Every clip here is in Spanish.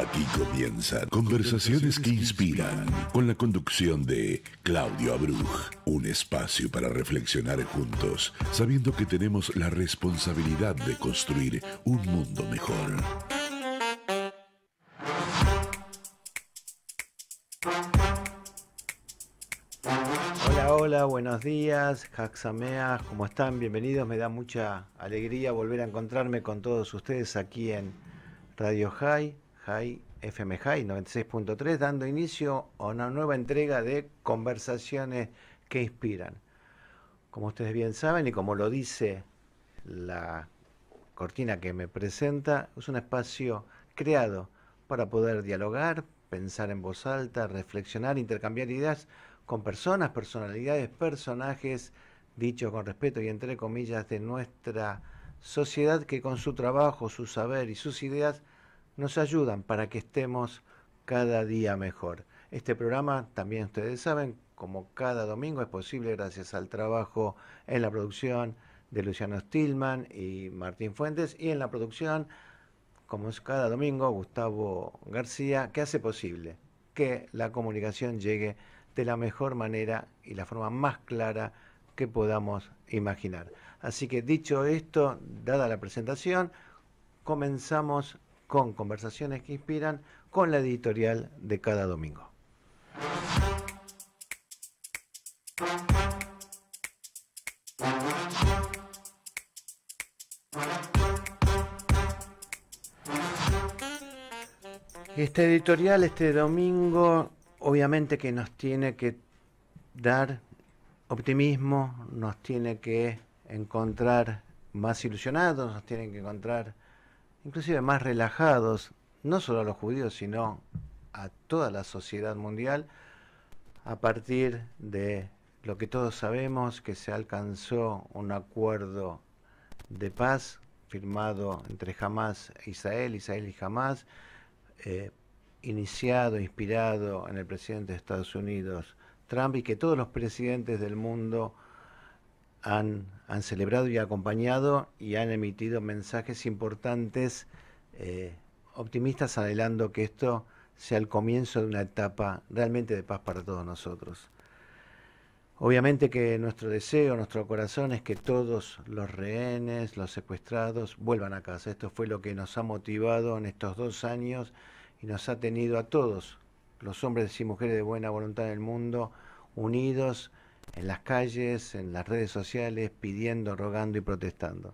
Aquí comienzan Conversaciones que Inspiran, con la conducción de Claudio Abruj. Un espacio para reflexionar juntos, sabiendo que tenemos la responsabilidad de construir un mundo mejor. Hola, buenos días, Haxameas, ¿cómo están? Bienvenidos, me da mucha alegría volver a encontrarme con todos ustedes aquí en Radio FM High 96.3, dando inicio a una nueva entrega de Conversaciones que Inspiran. Como ustedes bien saben y como lo dice la cortina que me presenta, es un espacio creado para poder dialogar, pensar en voz alta, reflexionar, intercambiar ideas con personas, personalidades, personajes, dicho con respeto y entre comillas, de nuestra sociedad que con su trabajo, su saber y sus ideas nos ayudan para que estemos cada día mejor. Este programa, también ustedes saben, como cada domingo, es posible gracias al trabajo en la producción de Luciano Stillman y Martín Fuentes, y en la producción, como es cada domingo, Gustavo García, que hace posible que la comunicación llegue de la mejor manera y la forma más clara que podamos imaginar. Así que dicho esto, dada la presentación, comenzamos con Conversaciones que Inspiran, con la editorial de cada domingo. Este editorial, este domingo, obviamente que nos tiene que dar optimismo, nos tiene que encontrar más ilusionados, nos tiene que encontrar inclusive más relajados, no solo a los judíos, sino a toda la sociedad mundial, a partir de lo que todos sabemos, que se alcanzó un acuerdo de paz firmado entre Hamas e Israel y Hamas, iniciado, inspirado en el presidente de Estados Unidos, Trump, y que todos los presidentes del mundo han celebrado y acompañado y han emitido mensajes importantes, optimistas, anhelando que esto sea el comienzo de una etapa realmente de paz para todos nosotros. Obviamente que nuestro deseo, nuestro corazón es que todos los rehenes, los secuestrados, vuelvan a casa. Esto fue lo que nos ha motivado en estos 2 años y nos ha tenido a todos, los hombres y mujeres de buena voluntad del mundo, unidos en las calles, en las redes sociales, pidiendo, rogando y protestando.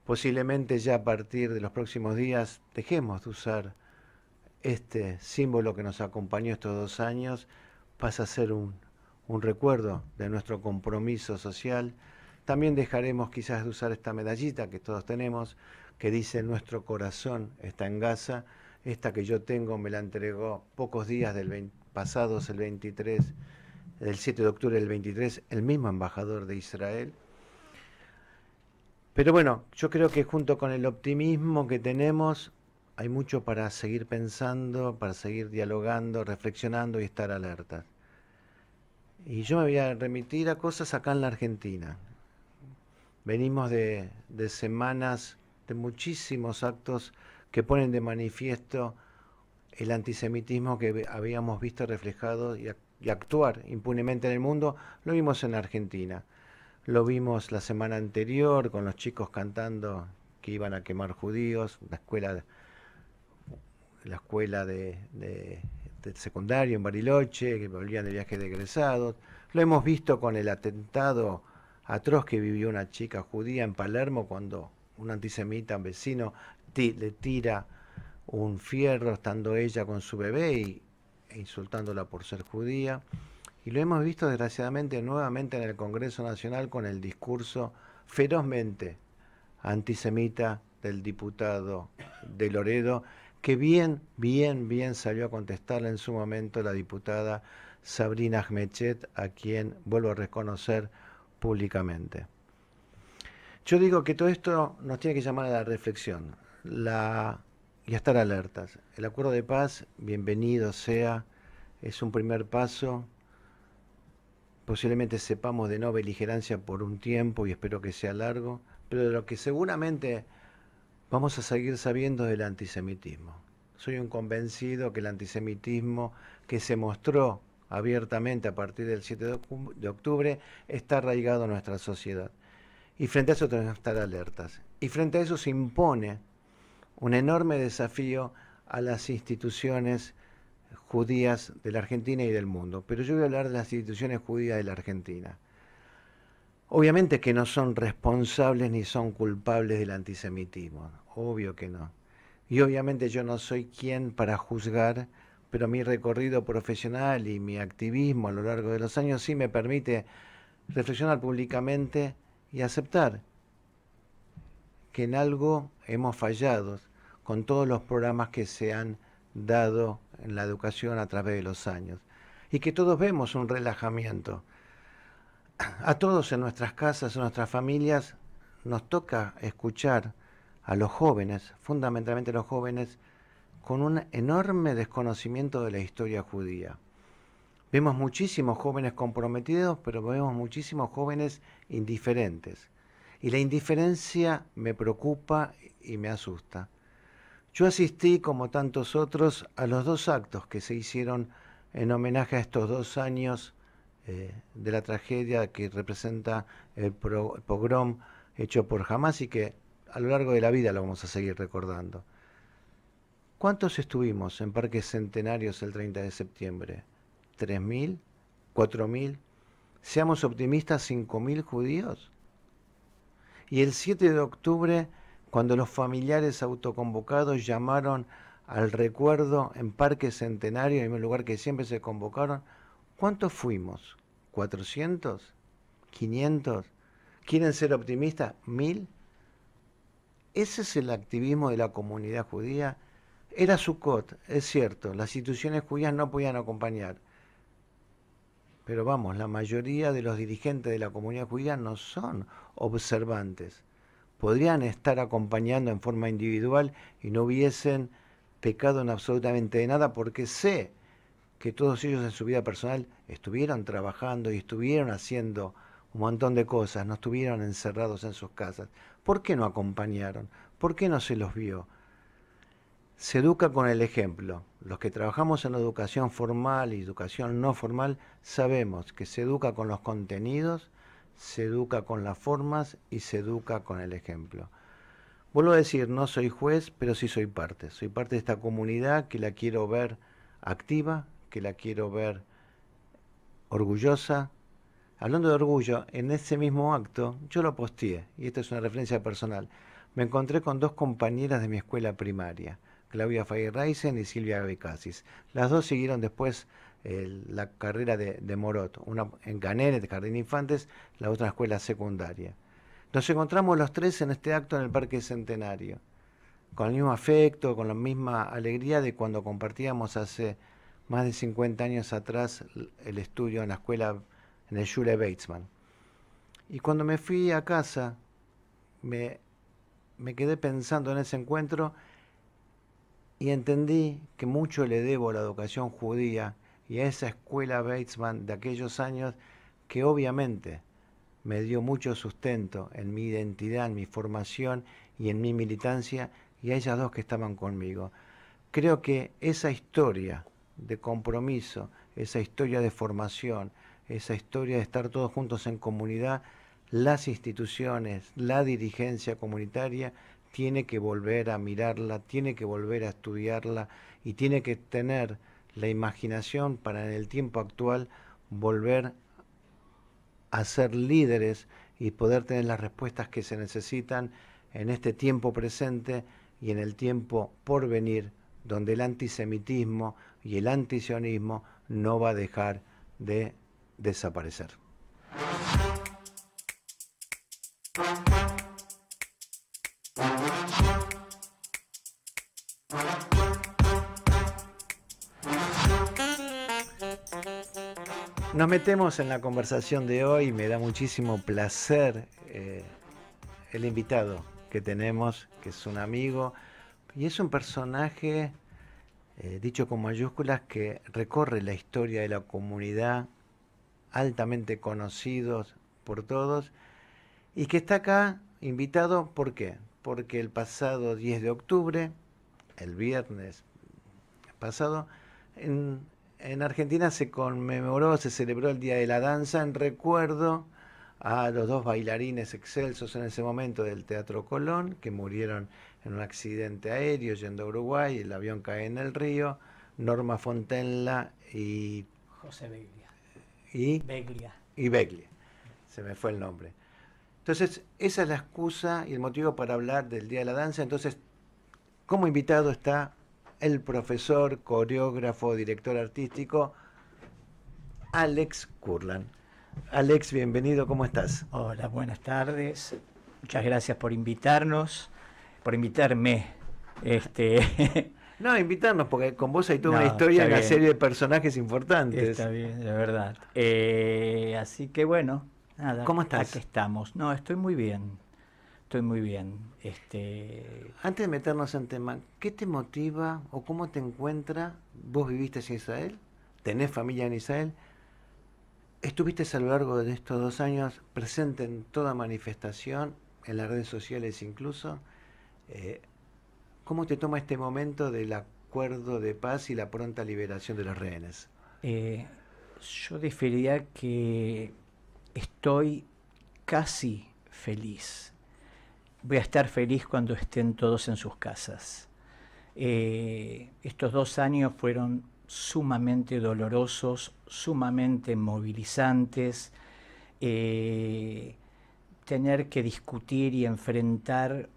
Posiblemente ya a partir de los próximos días dejemos de usar este símbolo que nos acompañó estos 2 años, pasa a ser un recuerdo de nuestro compromiso social. También dejaremos quizás de usar esta medallita que todos tenemos, que dice nuestro corazón está en Gaza. Esta que yo tengo me la entregó pocos días pasados, el 7 de octubre del 23, el mismo embajador de Israel. Pero bueno, yo creo que junto con el optimismo que tenemos, hay mucho para seguir pensando, para seguir dialogando, reflexionando y estar alertas. Y yo me voy a remitir a cosas acá en la Argentina. Venimos de semanas de muchísimos actos que ponen de manifiesto el antisemitismo que habíamos visto reflejado y actuar impunemente en el mundo. Lo vimos en Argentina. Lo vimos la semana anterior con los chicos cantando que iban a quemar judíos, la escuela de secundario en Bariloche, que volvían de viaje de egresados. Lo hemos visto con el atentado atroz que vivió una chica judía en Palermo cuando un antisemita, un vecino, le tira un fierro estando ella con su bebé e insultándola por ser judía. Y lo hemos visto desgraciadamente nuevamente en el Congreso Nacional con el discurso ferozmente antisemita del diputado de Loredo, que bien salió a contestarle en su momento la diputada Sabrina Ahmechet, a quien vuelvo a reconocer públicamente. Yo digo que todo esto nos tiene que llamar a la reflexión y a estar alertas. El acuerdo de paz, bienvenido sea, es un primer paso. Posiblemente sepamos de no beligerancia por un tiempo y espero que sea largo, pero de lo que seguramente vamos a seguir sabiendo del antisemitismo. soy un convencido que el antisemitismo que se mostró abiertamente a partir del 7 de octubre está arraigado en nuestra sociedad. Y frente a eso tenemos que estar alertas. Y frente a eso se impone un enorme desafío a las instituciones judías de la Argentina y del mundo. Pero yo voy a hablar de las instituciones judías de la Argentina. Obviamente que no son responsables ni son culpables del antisemitismo, obvio que no. Y obviamente yo no soy quien para juzgar, pero mi recorrido profesional y mi activismo a lo largo de los años sí me permite reflexionar públicamente y aceptar que en algo hemos fallado con todos los programas que se han dado en la educación a través de los años. Y que todos vemos un relajamiento. A todos en nuestras casas, en nuestras familias, nos toca escuchar a los jóvenes, fundamentalmente los jóvenes, con un enorme desconocimiento de la historia judía. Vemos muchísimos jóvenes comprometidos, pero vemos muchísimos jóvenes indiferentes. Y la indiferencia me preocupa y me asusta. Yo asistí, como tantos otros, a los 2 actos que se hicieron en homenaje a estos 2 años de la tragedia que representa el pogrom hecho por Hamás y que a lo largo de la vida lo vamos a seguir recordando. ¿Cuántos estuvimos en Parques Centenarios el 30 de septiembre? ¿3.000? ¿4.000? Seamos optimistas, ¿5.000 judíos? Y el 7 de octubre, cuando los familiares autoconvocados llamaron al recuerdo en Parque Centenario, en un lugar que siempre se convocaron, ¿cuántos fuimos? ¿400? ¿500? ¿Quieren ser optimistas? ¿1.000? Ese es el activismo de la comunidad judía. Era Sukkot, es cierto, las instituciones judías no podían acompañar. Pero vamos, la mayoría de los dirigentes de la comunidad judía no son observantes. Podrían estar acompañando en forma individual y no hubiesen pecado en absolutamente de nada, porque sé que todos ellos en su vida personal estuvieron trabajando y estuvieron haciendo un montón de cosas, no estuvieron encerrados en sus casas. ¿Por qué no acompañaron? ¿Por qué no se los vio? Se educa con el ejemplo. Los que trabajamos en la educación formal y educación no formal sabemos que se educa con los contenidos, se educa con las formas y se educa con el ejemplo. Vuelvo a decir, no soy juez, pero sí soy parte. Soy parte de esta comunidad que la quiero ver activa, que la quiero ver orgullosa. Hablando de orgullo, en ese mismo acto yo lo posteé, y esto es una referencia personal. Me encontré con 2 compañeras de mi escuela primaria, Claudia Feierreisen y Silvia Becasis. Las 2 siguieron después la carrera de Morot, una en Canet, de Jardín de Infantes, la otra en escuela secundaria. Nos encontramos los 3 en este acto en el Parque Centenario, con el mismo afecto, con la misma alegría de cuando compartíamos hace más de 50 años atrás el estudio en la escuela, en el Schule Weizmann. Y cuando me fui a casa, me quedé pensando en ese encuentro y entendí que mucho le debo a la educación judía y a esa escuela Weizmann de aquellos años que obviamente me dio mucho sustento en mi identidad, en mi formación y en mi militancia, y a ellas 2 que estaban conmigo. Creo que esa historia de compromiso, esa historia de formación, esa historia de estar todos juntos en comunidad, las instituciones, la dirigencia comunitaria tiene que volver a mirarla, tiene que volver a estudiarla y tiene que tener la imaginación para en el tiempo actual volver a ser líderes y poder tener las respuestas que se necesitan en este tiempo presente y en el tiempo por venir, donde el antisemitismo y el antisionismo no va a dejar de desaparecer. Nos metemos en la conversación de hoy y me da muchísimo placer el invitado que tenemos, que es un amigo y es un personaje, dicho con mayúsculas, que recorre la historia de la comunidad, altamente conocidos por todos, y que está acá invitado, ¿por qué? Porque el pasado 10 de octubre, el viernes pasado. En Argentina se conmemoró, se celebró el Día de la Danza en recuerdo a los dos bailarines excelsos en ese momento del Teatro Colón, que murieron en un accidente aéreo yendo a Uruguay, el avión cae en el río, Norma Fontella y... José Beglia. Y Beglia. Y Beglia, se me fue el nombre. Entonces, esa es la excusa y el motivo para hablar del Día de la Danza. Entonces, como invitado está el profesor, coreógrafo, director artístico, Alex Kurland. Alex, bienvenido, ¿cómo estás? Hola, buenas tardes. Muchas gracias por invitarnos, por invitarme. No, invitarnos, porque con vos hay toda No, una historia, está una bien. serie de personajes importantes. Está bien, de verdad. Así que bueno, nada. ¿Cómo estás? Aquí estamos. No, estoy muy bien. Estoy muy bien. Antes de meternos en tema, ¿qué te motiva o cómo te encuentra? ¿Vos viviste en Israel? ¿Tenés familia en Israel? ¿Estuviste a lo largo de estos 2 años presente en toda manifestación, en las redes sociales incluso? ¿Cómo te toma este momento del acuerdo de paz y la pronta liberación de los rehenes? Yo diría que estoy casi feliz. Voy a estar feliz cuando estén todos en sus casas. Estos 2 años fueron sumamente dolorosos, sumamente movilizantes. Tener que discutir y enfrentar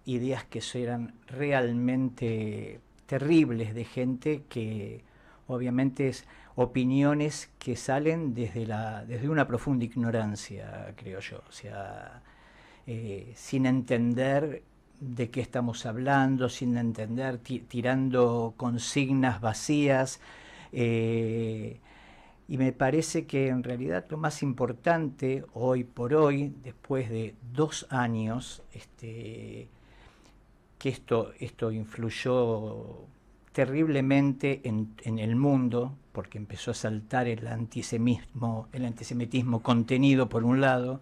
ideas que eran realmente terribles de gente que obviamente es opiniones que salen desde una profunda ignorancia, creo yo, o sea, sin entender de qué estamos hablando, sin entender, tirando consignas vacías, y me parece que en realidad lo más importante hoy por hoy, después de 2 años, que esto influyó terriblemente en el mundo, porque empezó a saltar el antisemitismo contenido por un lado,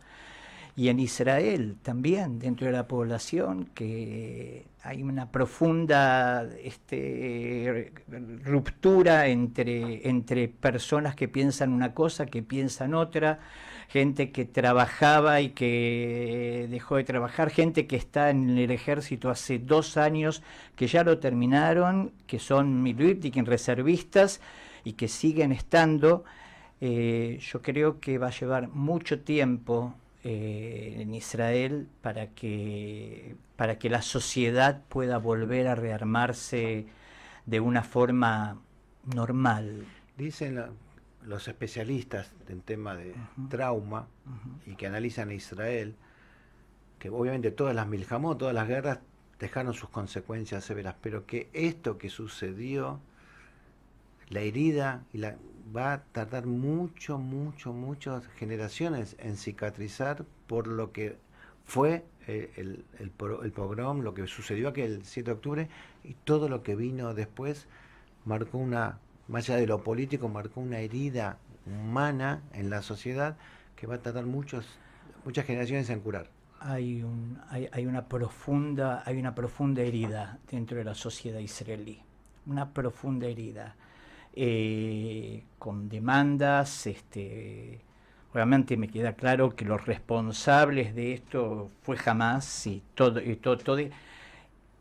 y en Israel también, dentro de la población, que hay una profunda ruptura entre personas que piensan una cosa, que piensan otra, gente que trabajaba y que dejó de trabajar, gente que está en el ejército hace 2 años, que ya lo terminaron, que son militares, reservistas y que siguen estando. Yo creo que va a llevar mucho tiempo en Israel para que la sociedad pueda volver a rearmarse de una forma normal. Dicen los especialistas en tema de trauma y que analizan a Israel, que obviamente todas las milhamot, todas las guerras dejaron sus consecuencias severas, pero que esto que sucedió, la herida va a tardar muchas generaciones en cicatrizar por lo que fue el pogrom, lo que sucedió aquel 7 de octubre y todo lo que vino después marcó más allá de lo político, marcó una herida humana en la sociedad que va a tardar muchas generaciones en curar. Hay una profunda herida dentro de la sociedad israelí, una profunda herida. Con demandas, obviamente me queda claro que los responsables de esto fue Hamás y todo,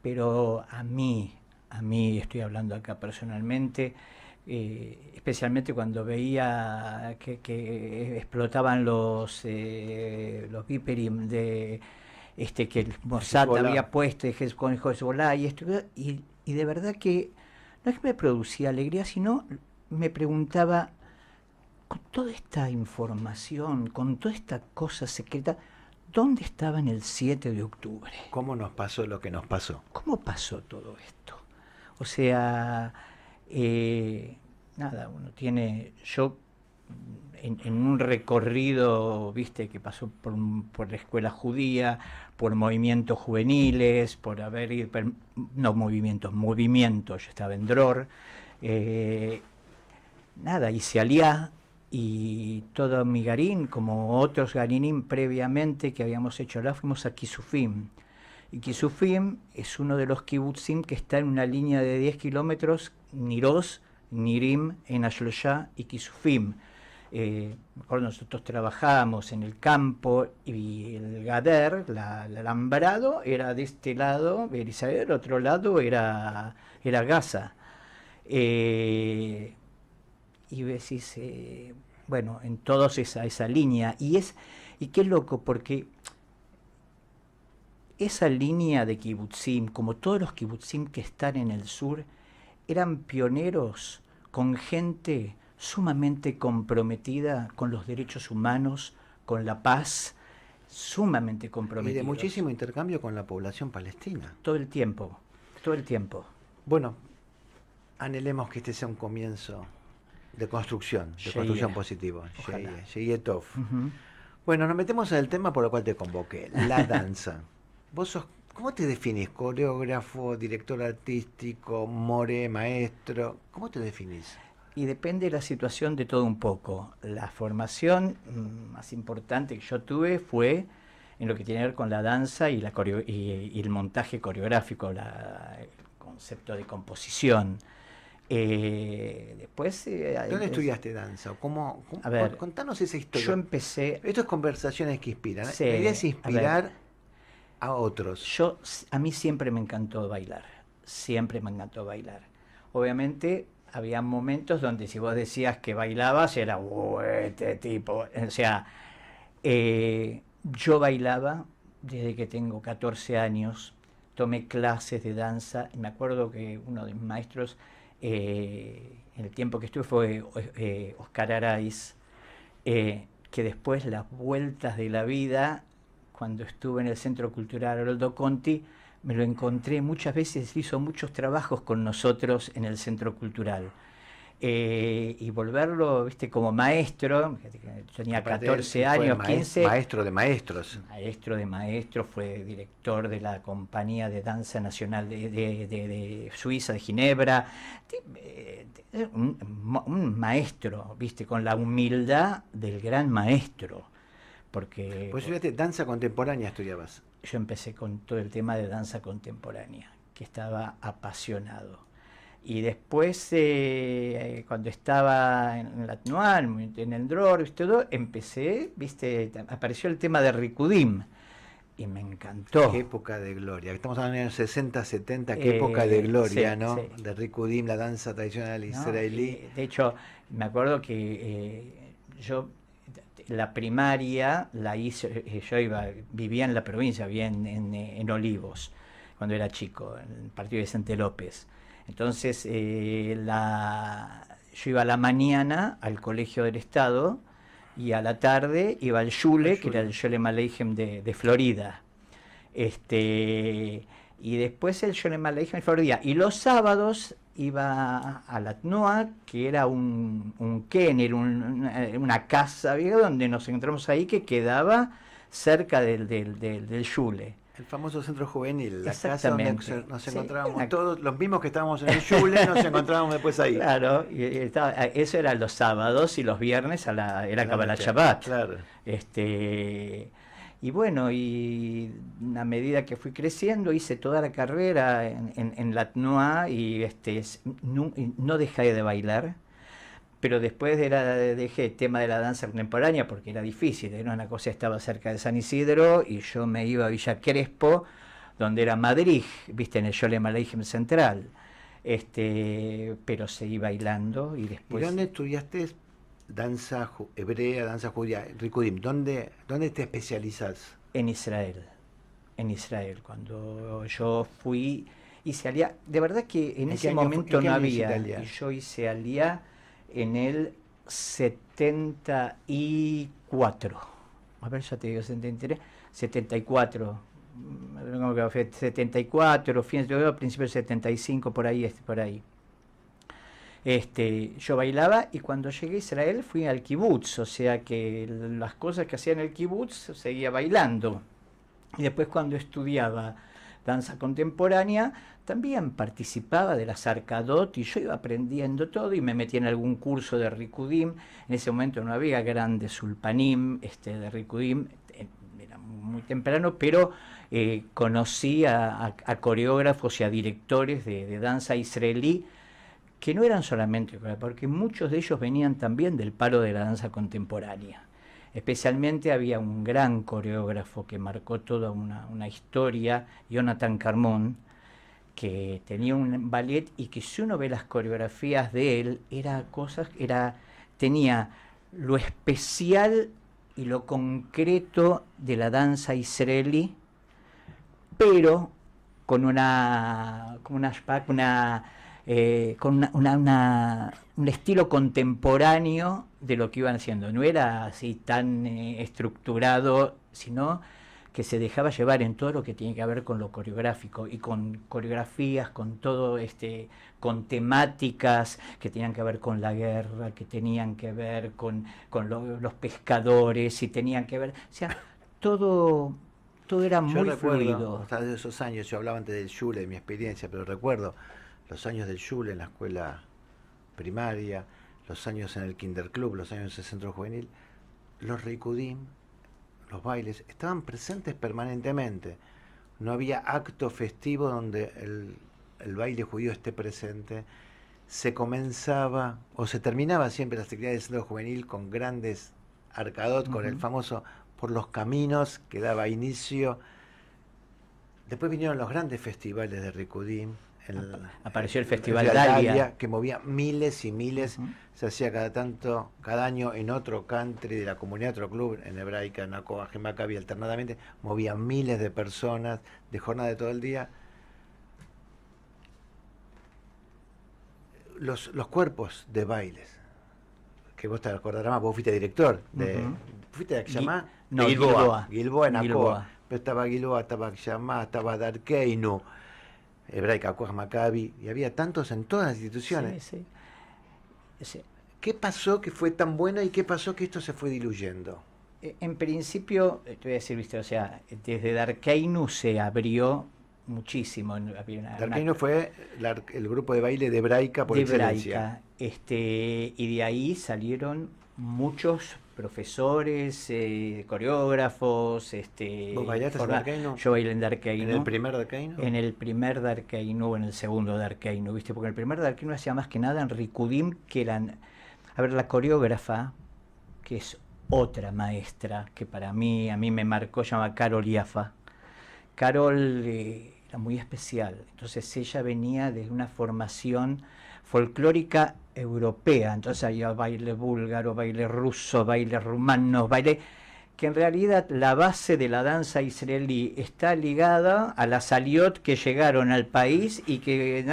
pero a mí estoy hablando acá personalmente, especialmente cuando veía que explotaban los Viperim que el Mossad había puesto con Hezbollah y de verdad que no es que me producía alegría, sino me preguntaba, con toda esta información, con toda esta cosa secreta, ¿dónde estaban el 7 de octubre? ¿Cómo nos pasó lo que nos pasó? ¿Cómo pasó todo esto? O sea, nada, yo en un recorrido, viste, que pasó por la escuela judía, por movimientos juveniles, por haber ido, no movimientos, yo estaba en Dror, nada, hice Aliá, y todo mi garín, como otros garinim previamente que habíamos hecho Aliá, fuimos a Kisufim, Y Kisufim es uno de los kibutzim que está en una línea de 10 kilómetros, Niroz, Nirim, en Ashloshá y Kisufim. Nosotros trabajábamos en el campo y el Gader, el alambrado, era de este lado, Berisrael, el otro lado era Gaza. Y decís, bueno, en todos esa línea. Y qué loco, porque esa línea de kibutzim, como todos los kibutzim que están en el sur, eran pioneros con gente sumamente comprometida con los derechos humanos, con la paz, sumamente comprometida. Y de muchísimo intercambio con la población palestina. Todo el tiempo, todo el tiempo. Bueno, anhelemos que este sea un comienzo de construcción positiva. Sheyeh Tov. Bueno, nos metemos en el tema por el cual te convoqué, la danza. Vos sos, ¿cómo te definís? ¿Coreógrafo, director artístico, more, maestro? ¿Cómo te definís? Y depende de la situación de todo un poco. La formación más importante que yo tuve fue en lo que tiene que ver con la danza y el montaje coreográfico, el concepto de composición. Después... ¿Dónde estudiaste danza? A ver, contanos esa historia. Yo empecé... Esto es conversaciones que inspiran. Sí, la idea es inspirar a otros. A mí siempre me encantó bailar. Siempre me encantó bailar. Obviamente... había momentos donde si vos decías que bailabas era este tipo, o sea, yo bailaba desde que tengo 14 años, tomé clases de danza, y me acuerdo que uno de mis maestros en el tiempo que estuve fue Oscar Araiz, que después las vueltas de la vida, cuando estuve en el Centro Cultural Haroldo Conti, me lo encontré muchas veces, hizo muchos trabajos con nosotros en el Centro Cultural. Y volverlo, viste, como maestro, yo tenía 14 años, 15. Maestro de maestros. Maestro de maestros, fue director de la Compañía de Danza Nacional de Suiza, de Ginebra. Un maestro, viste, con la humildad del gran maestro. Porque... Pues fíjate, danza contemporánea estudiabas. Yo empecé con todo el tema de danza contemporánea, que estaba apasionado. Y después, cuando estaba en la TNUA, en el DROR, todo, empecé, viste, apareció el tema de Rikudim, y me encantó. Qué época de gloria. Estamos hablando de los 60, 70, qué época de gloria, ¿no? Sí. De Rikudim, la danza tradicional israelí. De hecho, me acuerdo que yo... La primaria la hice, vivía en la provincia, vivía en Olivos, cuando era chico, en el partido de Vicente López. Entonces, yo iba a la mañana al Colegio del Estado y a la tarde iba al Shule, que era el Sholem Aleichem de Florida. Y después el Sholem Aleichem de Florida. Y los sábados iba a la TNUA, que era un kener, una casa vieja donde nos encontramos ahí, que quedaba cerca del Shule. El famoso centro juvenil, la casa donde nos encontrábamos todos, los mismos que estábamos en el Shule, nos encontrábamos después ahí. Claro, eso era los sábados, y los viernes era Kabbalah Shabbat. Claro. Y bueno, y a medida que fui creciendo, hice toda la carrera en la TNUA y no dejé de bailar, pero después dejé el tema de la danza contemporánea porque era difícil, era una cosa, estaba cerca de San Isidro y yo me iba a Villa Crespo, donde era Madrid, viste, en el Sholem Aleichem Central, pero seguí bailando y después... ¿Y dónde estudiaste danza hebrea, danza judía, Rikudim? ¿Dónde te especializas? En Israel, cuando yo fui, hice aliyá, de verdad que en ese momento no había, y yo hice aliyá en el 74, a ver, ya te digo, 74, 74, principios de 75, por ahí. Yo bailaba y cuando llegué a Israel fui al kibutz, o sea que las cosas que hacía en el kibutz seguía bailando. Y después cuando estudiaba danza contemporánea también participaba de las Arkadot y yo iba aprendiendo todo y me metí en algún curso de Rikudim. En ese momento no había grandes ulpanim de Rikudim, era muy temprano, pero conocí a coreógrafos y a directores de danza israelí que no eran solamente, porque muchos de ellos venían también del palo de la danza contemporánea. Especialmente había un gran coreógrafo que marcó toda una historia, Jonathan Carmón, que tenía un ballet y que si uno ve las coreografías de él, tenía lo especial y lo concreto de la danza israelí, pero con un estilo contemporáneo de lo que iban haciendo. No era así tan estructurado, sino que se dejaba llevar en todo lo que tiene que ver con lo coreográfico y con coreografías, con todo con temáticas que tenían que ver con la guerra, que tenían que ver con los pescadores, y tenían que ver, o sea, todo era muy fluido. Hasta de esos años, yo hablaba antes del Shule, de mi experiencia, pero recuerdo los años del Shule en la escuela primaria, los años en el Kinder Club, los años en el centro juvenil, los Reikudim, los bailes, estaban presentes permanentemente. No había acto festivo donde el baile judío esté presente. Se comenzaba o se terminaba siempre las actividades del centro juvenil con grandes arcadot, con el famoso por los caminos que daba inicio. Después vinieron los grandes festivales de Reikudim. Apareció el Festival Dalia, que movía miles y miles. Se hacía cada año en otro country de la comunidad, otro club, en hebraica, en Akoa, Maccabi, alternadamente. Movía miles de personas de jornada de todo el día. Los cuerpos de bailes, que vos te acordarás más, vos fuiste director. ¿Fuiste a Akshama? No, Gilboa en Akoa. Pero estaba Gilboa, estaba Akshama, estaba Darkeinu, hebraica, Akoa, Maccabi, y había tantos en todas las instituciones. Sí. ¿Qué pasó que fue tan bueno y qué pasó que esto se fue diluyendo? En principio, te voy a decir, viste, o sea, desde Darkeinu se abrió muchísimo. Darkeinu fue el grupo de baile de hebraica por excelencia. Y de ahí salieron muchos profesores, coreógrafos. ¿Vos bailaste en Darkeinu? Yo bailé en Darkeinu. ¿En el primer Darkeinu? En el primer Darkeinu o en el segundo Darkeinu, ¿viste? Porque en el primer Darkeinu hacía más que nada en Reikudim, que eran... A ver, la coreógrafa, que es otra maestra, que a mí me marcó, se llama Carol Jaffa. Carol era muy especial, entonces ella venía de una formación folclórica europea, entonces había baile búlgaro, baile ruso, baile rumano, baile... que en realidad la base de la danza israelí está ligada a las aliot que llegaron al país y que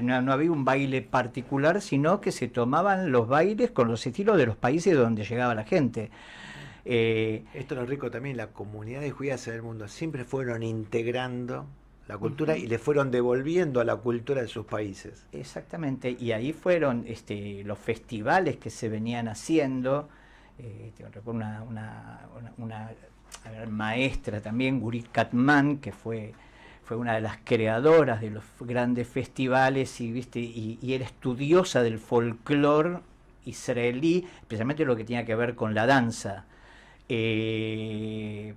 no había un baile particular, sino que se tomaban los bailes con los estilos de los países donde llegaba la gente. Esto es lo rico también, las comunidades judías en el mundo siempre fueron integrando la cultura y le fueron devolviendo a la cultura de sus países. Exactamente, y ahí fueron los festivales que se venían haciendo. Recuerdo una maestra también, Gurit Katman, que fue una de las creadoras de los grandes festivales y era estudiosa del folclore israelí, especialmente lo que tenía que ver con la danza. Y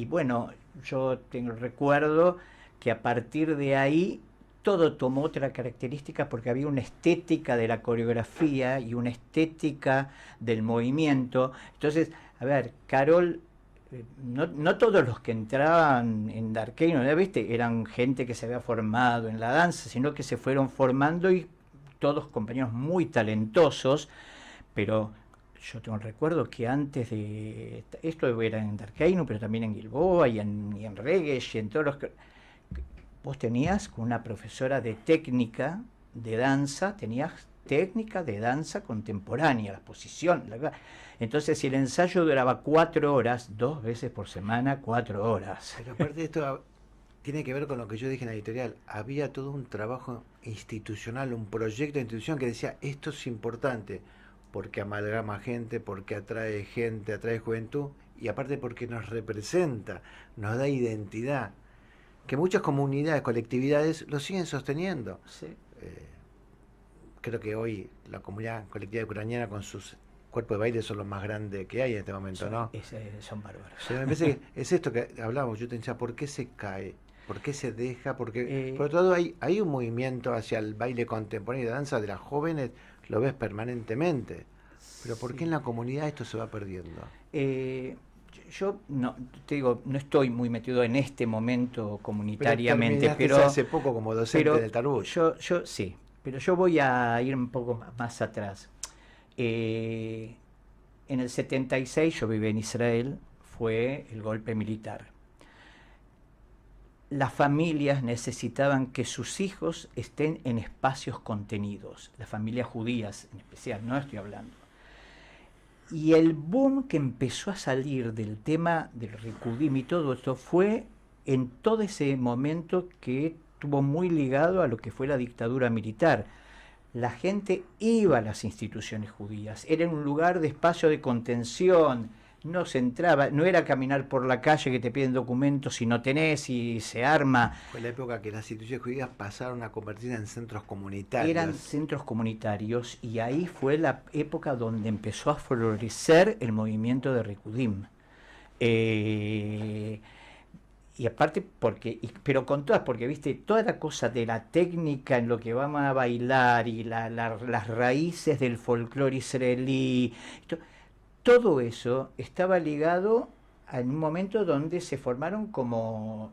bueno, yo recuerdo que a partir de ahí todo tomó otra característica, porque había una estética de la coreografía y una estética del movimiento. Entonces, a ver, Carol, no todos los que entraban en Darkeinu, ¿viste?, eran gente que se había formado en la danza, sino que se fueron formando, y todos compañeros muy talentosos, pero yo tengo el recuerdo que antes de esto era en Darkeinu, pero también en Gilboa y en Regesh y en todos los... Vos tenías con una profesora de técnica de danza, tenías técnica de danza contemporánea, la posición. Entonces, si el ensayo duraba 4 horas, 2 veces por semana, 4 horas. Pero aparte de esto, tiene que ver con lo que yo dije en la editorial. Había todo un trabajo institucional, un proyecto de institución que decía, esto es importante, porque amalgama gente, porque atrae gente, atrae juventud, y aparte porque nos representa, nos da identidad, que muchas comunidades, colectividades lo siguen sosteniendo. Sí. Creo que hoy la comunidad colectiva ucraniana, con sus cuerpos de baile son los más grandes que hay en este momento, ¿no? Son bárbaros. Pero me parece que es esto que hablábamos, yo te decía, ¿por qué se cae? ¿Por qué se deja? Porque, por otro lado, hay un movimiento hacia el baile contemporáneo y la danza de las jóvenes, lo ves permanentemente. Pero ¿por qué en la comunidad esto se va perdiendo? Yo no te digo, no estoy muy metido en este momento comunitariamente, pero hace poco como docente del Tarbut. Yo sí, pero yo voy a ir un poco más atrás. En el 76 yo viví en Israel, fue el golpe militar. Las familias necesitaban que sus hijos estén en espacios contenidos, las familias judías en especial, no estoy hablando. Y el boom que empezó a salir del tema del Rikudim y todo esto fue en todo ese momento que estuvo muy ligado a lo que fue la dictadura militar. La gente iba a las instituciones judías, era un lugar de espacio de contención, no se entraba, no era caminar por la calle que te piden documentos si no tenés y se arma. Fue la época que las instituciones judías pasaron a convertirse en centros comunitarios. Eran centros comunitarios y ahí fue la época donde empezó a florecer el movimiento de Rikudim. Y aparte, pero con todas, porque viste, toda la cosa de la técnica en lo que vamos a bailar y las raíces del folclore israelí, todo eso estaba ligado a un momento donde se formaron como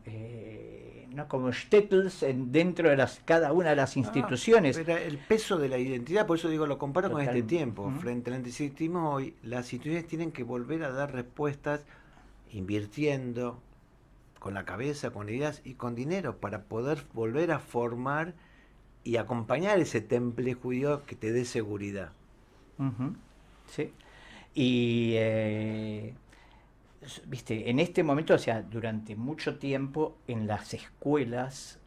shtetls dentro de cada una de las instituciones. Pero el peso de la identidad, por eso digo, lo comparo con este tiempo. Uh-huh. Frente al antisemitismo hoy, las instituciones tienen que volver a dar respuestas invirtiendo con la cabeza, con ideas y con dinero para poder volver a formar y acompañar ese temple judío que te dé seguridad. Uh-huh. Sí. Y, viste, en este momento, o sea, durante mucho tiempo en las escuelas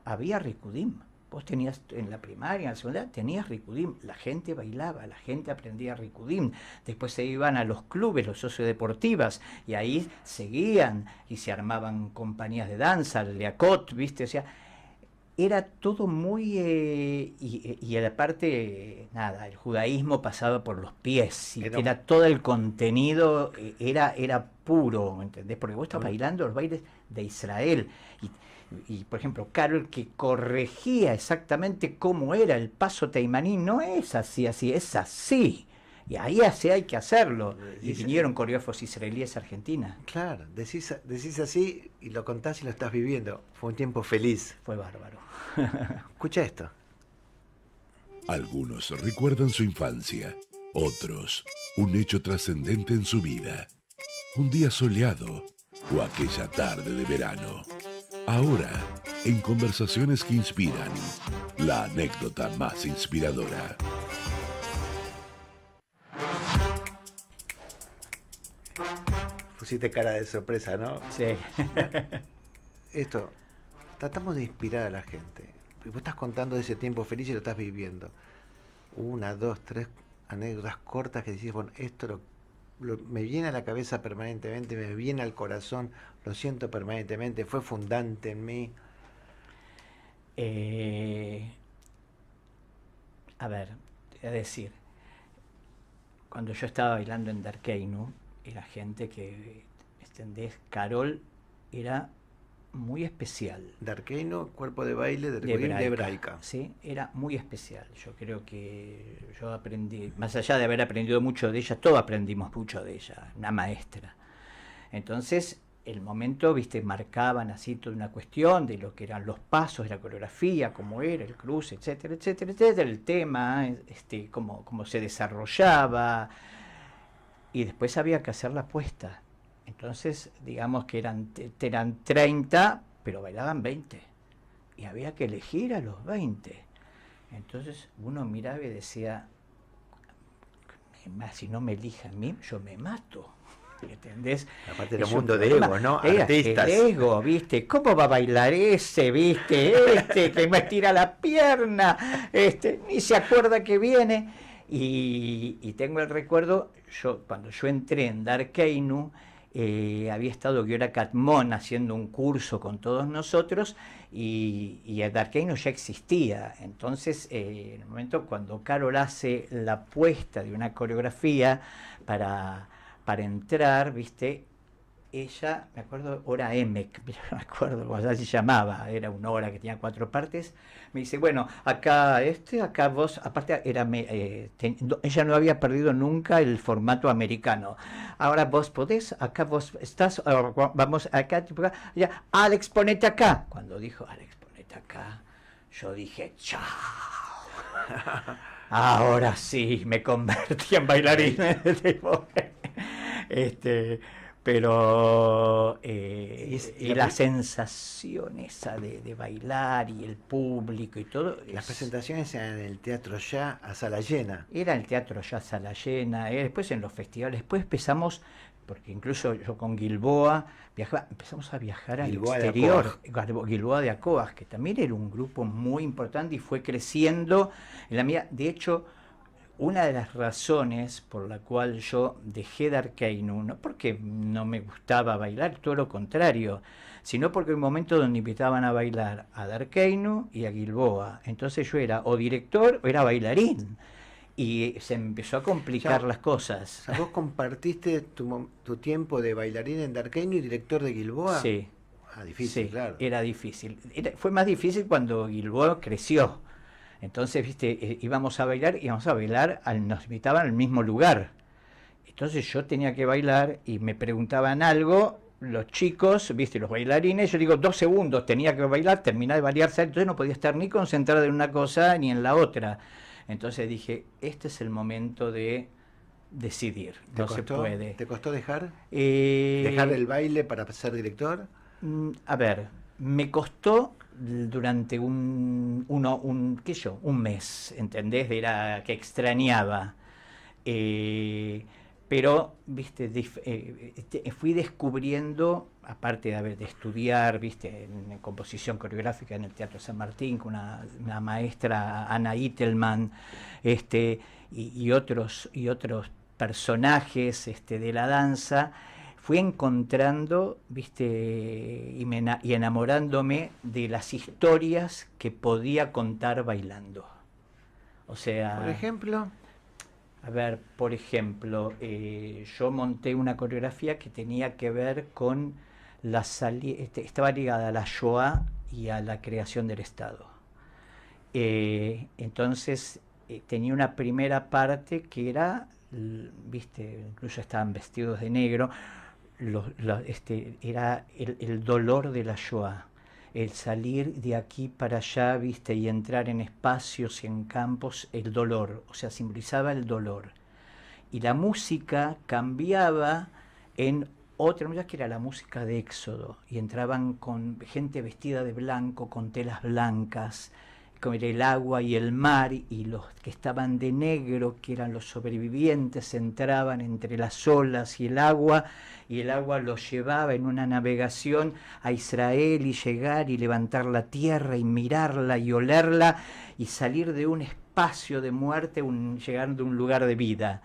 había Rikudim. Vos tenías en la primaria, en la secundaria, tenías Rikudim. La gente bailaba, la gente aprendía Rikudim. Después se iban a los clubes, los sociodeportivas, y ahí seguían y se armaban compañías de danza, el Leakot, viste, o sea, era todo muy... y aparte, nada, el judaísmo pasaba por los pies, y era todo el contenido, era puro, ¿entendés? Porque vos estás bailando los bailes de Israel, y por ejemplo, Carol, que corregía exactamente cómo era el paso teimaní, no es así, es así. Y ahí hay que hacerlo. Y vinieron coreógrafos israelíes a Argentina. Claro, decís así y lo contás y lo estás viviendo. Fue un tiempo feliz. Fue bárbaro. Escucha esto. Algunos recuerdan su infancia, otros un hecho trascendente en su vida. Un día soleado o aquella tarde de verano. Ahora, en Conversaciones que Inspiran, la anécdota más inspiradora. Pusiste cara de sorpresa, ¿no? Sí. Esto, tratamos de inspirar a la gente. Y vos estás contando de ese tiempo feliz y lo estás viviendo. 1, 2, 3 anécdotas cortas que decís, bueno, esto me viene a la cabeza permanentemente, me viene al corazón, lo siento permanentemente, fue fundante en mí. A ver, te voy a decir, cuando yo estaba bailando en Darkeinu, era gente que, ¿entendés? Carol era muy especial. Darkeinu, cuerpo de baile de hebraica. Sí, era muy especial. Yo creo que yo aprendí, más allá de haber aprendido mucho de ella, todos aprendimos mucho de ella, una maestra. Entonces, el momento, viste, marcaban así toda una cuestión de lo que eran los pasos de la coreografía, cómo era el cruce, etcétera, etcétera, etcétera, el tema, cómo se desarrollaba. Y después había que hacer la puesta. Entonces, digamos que eran 30, pero bailaban 20. Y había que elegir a los 20. Entonces uno miraba y decía, si no me elige a mí, yo me mato. ¿Entendés? Aparte del mundo de egos, ¿no? Artistas. El ego, ¿viste? ¿Cómo va a bailar ese, viste? Que me estira la pierna, ni se acuerda que viene. Y tengo el recuerdo, cuando yo entré en Darkeinu, había estado Giora Catmón haciendo un curso con todos nosotros y el Darqueino ya existía. Entonces, en el momento cuando Carol hace la apuesta de una coreografía para entrar, ¿viste? Ella, me acuerdo, hora EMEC, me acuerdo cómo se llamaba, era una hora que tenía 4 partes, me dice, bueno, acá acá vos, aparte ella no había perdido nunca el formato americano, ahora vos podés, acá vos estás, vamos acá, tipo acá, ya, Alex, ponete acá. Cuando dijo, Alex, ponete acá, yo dije, chao. Ahora sí, me convertí en bailarín. Pero y la sensación esa de bailar y el público y todo. Las presentaciones eran en el Teatro Ya a sala llena. Era el Teatro Ya a sala llena, después en los festivales, después empezamos, porque incluso yo con Gilboa empezamos a viajar al exterior. Gilboa de Acoas, que también era un grupo muy importante y fue creciendo en la medida. De hecho, una de las razones por la cual yo dejé Darqueino, no porque no me gustaba bailar, todo lo contrario, sino porque hay un momento donde invitaban a bailar a Darqueino y a Gilboa. Entonces yo era o director o era bailarín. Y se empezó a complicar las cosas. O sea, ¿vos compartiste tu tiempo de bailarín en Darqueino y director de Gilboa? Sí. Difícil, sí, claro. Era difícil. Fue más difícil cuando Gilboa creció. Entonces, viste, íbamos a bailar, nos invitaban al mismo lugar. Entonces yo tenía que bailar y me preguntaban algo, los chicos, viste, los bailarines, yo digo 2 segundos, tenía que bailar, terminar de bailarse, entonces no podía estar ni concentrado en una cosa ni en la otra. Entonces dije, este es el momento de decidir, no se puede. ¿Te costó dejar el baile para ser director? A ver, me costó durante un mes, ¿entendés? Era que extrañaba. Pero, viste, fui descubriendo, aparte de estudiar, viste, en composición coreográfica en el Teatro San Martín, con una maestra, Ana Itelman, y otros personajes de la danza, fui encontrando, viste, y enamorándome de las historias que podía contar bailando. O sea, por ejemplo, a ver, por ejemplo, yo monté una coreografía que tenía que ver con la salida, estaba ligada a la Shoah y a la creación del Estado. Entonces tenía una primera parte que era, viste, incluso estaban vestidos de negro. Era el dolor de la Shoah, el salir de aquí para allá, viste, y entrar en espacios y en campos, el dolor, o sea, simbolizaba el dolor. Y la música cambiaba en otra música que era la música de Éxodo, y entraban con gente vestida de blanco, con telas blancas, como era el agua y el mar, y los que estaban de negro, que eran los sobrevivientes, entraban entre las olas y el agua los llevaba en una navegación a Israel, y llegar y levantar la tierra y mirarla y olerla y salir de un espacio de muerte, llegar de un lugar de vida.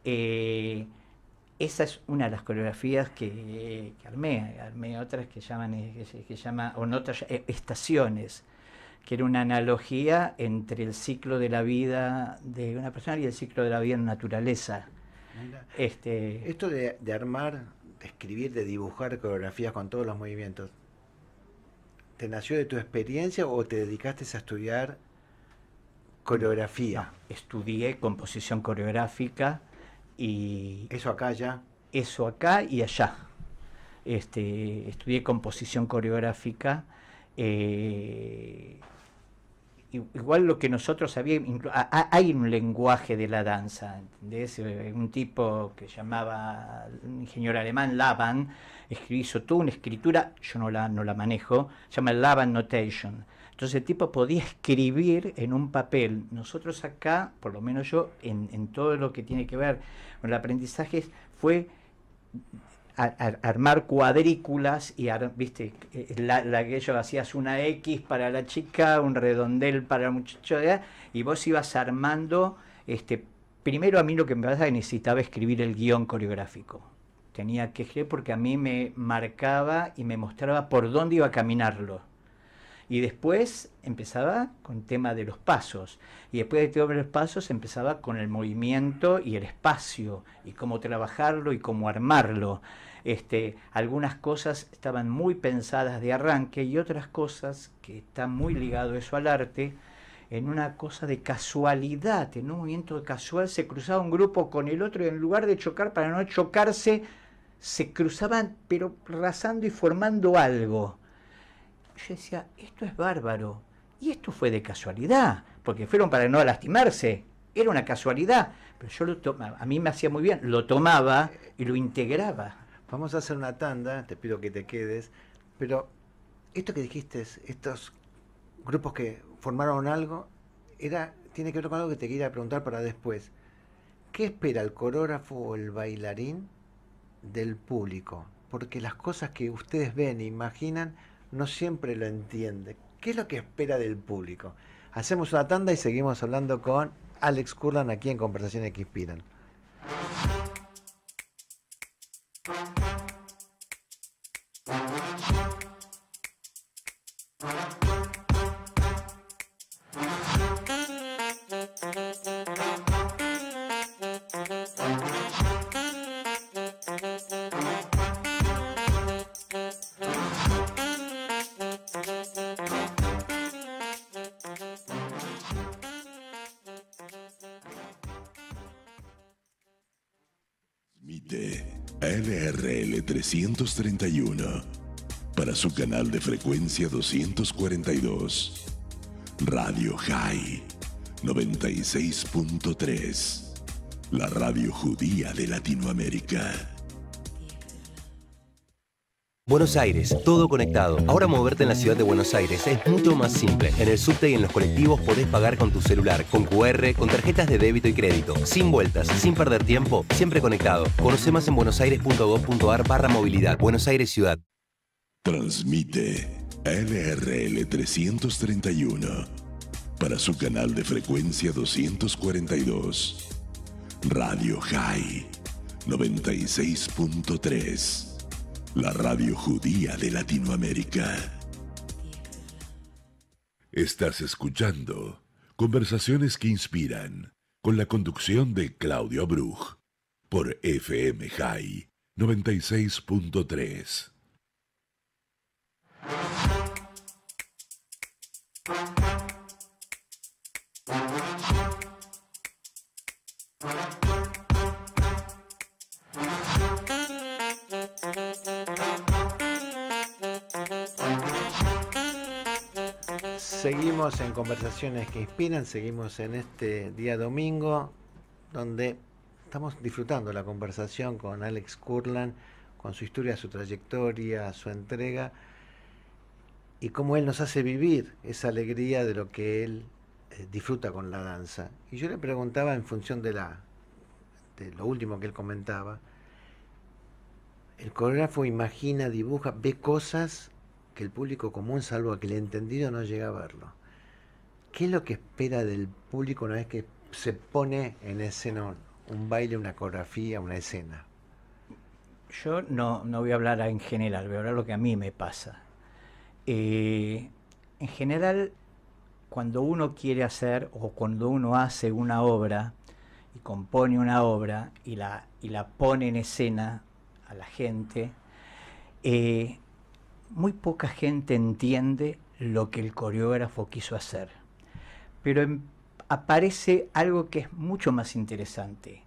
Esa es una de las coreografías que armé otras que llama otras estaciones, que era una analogía entre el ciclo de la vida de una persona y el ciclo de la vida en la naturaleza. Esto de armar, de escribir, de dibujar coreografías con todos los movimientos, ¿te nació de tu experiencia o te dedicaste a estudiar coreografía? No, estudié composición coreográfica y... ¿Eso acá ya? Eso acá y allá. Estudié composición coreográfica. Igual lo que nosotros sabíamos, hay un lenguaje de la danza, ¿entendés? Un tipo que llamaba, un ingeniero alemán, Laban, hizo toda una escritura, yo no la manejo, se llama Laban Notation. Entonces el tipo podía escribir en un papel. Nosotros acá, por lo menos yo, en todo lo que tiene que ver con el aprendizaje, fue armar cuadrículas y viste, la que ellos hacías una X para la chica, un redondel para el muchacho, y vos ibas armando. Primero, a mí lo que me pasa es que necesitaba escribir el guión coreográfico. tenía que escribir porque a mí me marcaba y me mostraba por dónde iba a caminarlo. Y después empezaba con el tema de los pasos. Y después de tema de los pasos empezaba con el movimiento y el espacio, y cómo trabajarlo y cómo armarlo. Algunas cosas estaban muy pensadas de arranque y otras cosas que están muy ligado eso al arte, en una cosa de casualidad, en un movimiento casual se cruzaba un grupo con el otro y en lugar de chocar, para no chocarse, se cruzaban pero rasando y formando algo. Yo decía, esto es bárbaro. Y esto fue de casualidad, porque fueron para no lastimarse. Era una casualidad, pero yo lo tomaba, a mí me hacía muy bien, lo tomaba y lo integraba. Vamos a hacer una tanda, te pido que te quedes, pero esto que dijiste, estos grupos que formaron algo, tiene que ver con algo que te quería preguntar para después. ¿Qué espera el coreógrafo o el bailarín del público? Porque las cosas que ustedes ven e imaginan no siempre lo entiende. ¿Qué es lo que espera del público? Hacemos una tanda y seguimos hablando con Alex Kurland aquí en Conversaciones que Inspiran. LRL 331 para su canal de frecuencia 242. Radio High 96.3, la radio judía de Latinoamérica. Buenos Aires, todo conectado. Ahora moverte en la ciudad de Buenos Aires es mucho más simple. En el subte y en los colectivos podés pagar con tu celular, con QR, con tarjetas de débito y crédito. Sin vueltas, sin perder tiempo, siempre conectado. Conoce más en buenosaires.gov.ar/movilidad. Buenos Aires Ciudad. Transmite LRL 331 para su canal de frecuencia 242. Radio High 96.3. La radio judía de Latinoamérica. Estás escuchando Conversaciones que Inspiran, con la conducción de Claudio Bruch, por FM High 96.3. Seguimos en Conversaciones que Inspiran, seguimos en este día domingo, donde estamos disfrutando la conversación con Alex Kurland, con su historia, su trayectoria, su entrega, y cómo él nos hace vivir esa alegría de lo que él disfruta con la danza. Y yo le preguntaba, en función de lo último que él comentaba, el coreógrafo imagina, dibuja, ve cosas que el público común, salvo que el entendido, no llega a verlo. ¿Qué es lo que espera del público una vez que se pone en escena un baile, una coreografía, una escena? Yo no voy a hablar en general, voy a hablar lo que a mí me pasa. En general, cuando uno quiere hacer o cuando uno hace una obra y compone una obra y la pone en escena a la gente, muy poca gente entiende lo que el coreógrafo quiso hacer. Pero aparece algo que es mucho más interesante,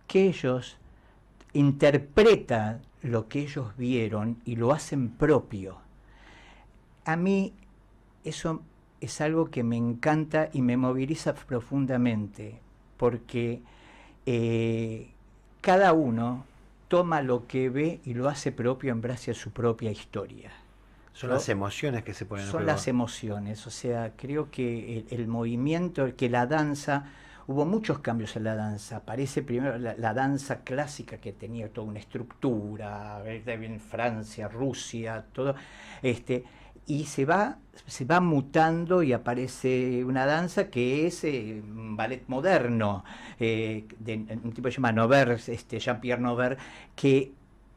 que ellos interpretan lo que ellos vieron y lo hacen propio. A mí eso es algo que me encanta y me moviliza profundamente, porque cada uno toma lo que ve y lo hace propio en base a su propia historia. Son las emociones que se ponen en juego. Son las emociones, o sea, creo que el movimiento, que la danza, hubo muchos cambios en la danza. Aparece primero la danza clásica, que tenía toda una estructura, en Francia, Rusia, todo, y se va mutando y aparece una danza que es un ballet moderno, de un tipo que se llama Nover, Jean-Pierre Nover, que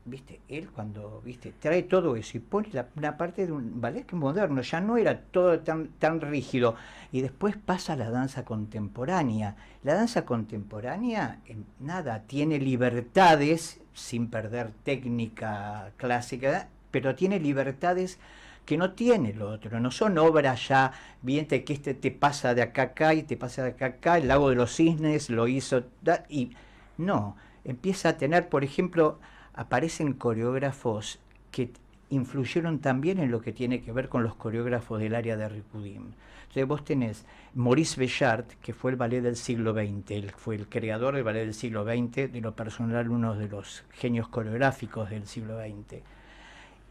viste, él cuando, viste, trae todo eso y pone una parte de un ballet que es moderno, ya no era todo tan rígido. Y después pasa a la danza contemporánea. La danza contemporánea, nada, tiene libertades, sin perder técnica clásica, pero tiene libertades que no tiene lo otro. No son obras ya, bien, que te pasa de acá a acá y te pasa de acá a acá. El Lago de los Cisnes lo hizo, y no, empieza a tener, por ejemplo, aparecen coreógrafos que influyeron también en lo que tiene que ver con los coreógrafos del área de Ricudim. Entonces vos tenés Maurice Béjart, que fue el ballet del siglo XX, él fue el creador del ballet del siglo XX, de lo personal uno de los genios coreográficos del siglo XX.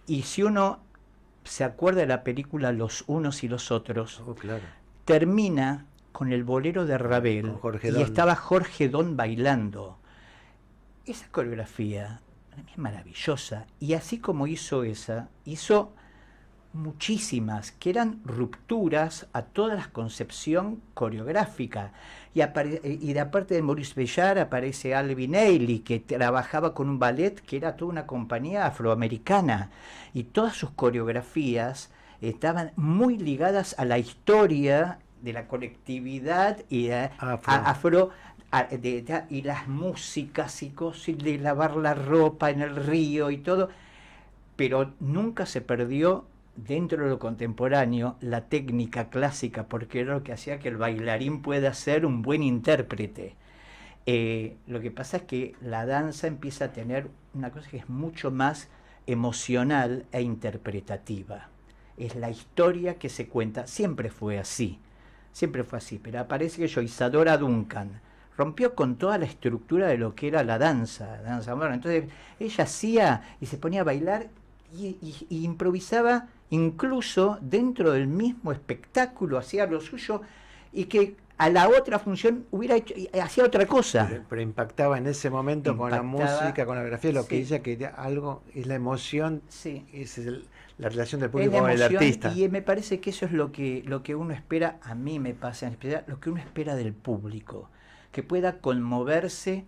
Y si uno se acuerda de la película Los Unos y los Otros, claro, termina con el bolero de Ravel y estaba Jorge Don bailando. Esa coreografía es maravillosa, y así como hizo esa, hizo muchísimas que eran rupturas a toda la concepción coreográfica, y de parte de Maurice Béjart aparece Alvin Ailey, que trabajaba con un ballet que era toda una compañía afroamericana, y todas sus coreografías estaban muy ligadas a la historia de la colectividad y afro y las músicas y cosas, y de lavar la ropa en el río y todo, pero nunca se perdió dentro de lo contemporáneo la técnica clásica, porque era lo que hacía que el bailarín pueda ser un buen intérprete. Lo que pasa es que la danza empieza a tener una cosa que es mucho más emocional e interpretativa. Es la historia que se cuenta, siempre fue así, pero aparece que Isadora Duncan rompió con toda la estructura de lo que era la danza moderna. Entonces ella hacía y se ponía a bailar y improvisaba incluso dentro del mismo espectáculo, hacía lo suyo, y que a la otra función hubiera hecho, hacía otra cosa. Pero impactaba en ese momento con la música, con la coreografía, lo que ella quería, algo, es la emoción, es la relación del público con el artista. Y me parece que eso es lo que uno espera, a mí me pasa en especial, lo que uno espera del público, que pueda conmoverse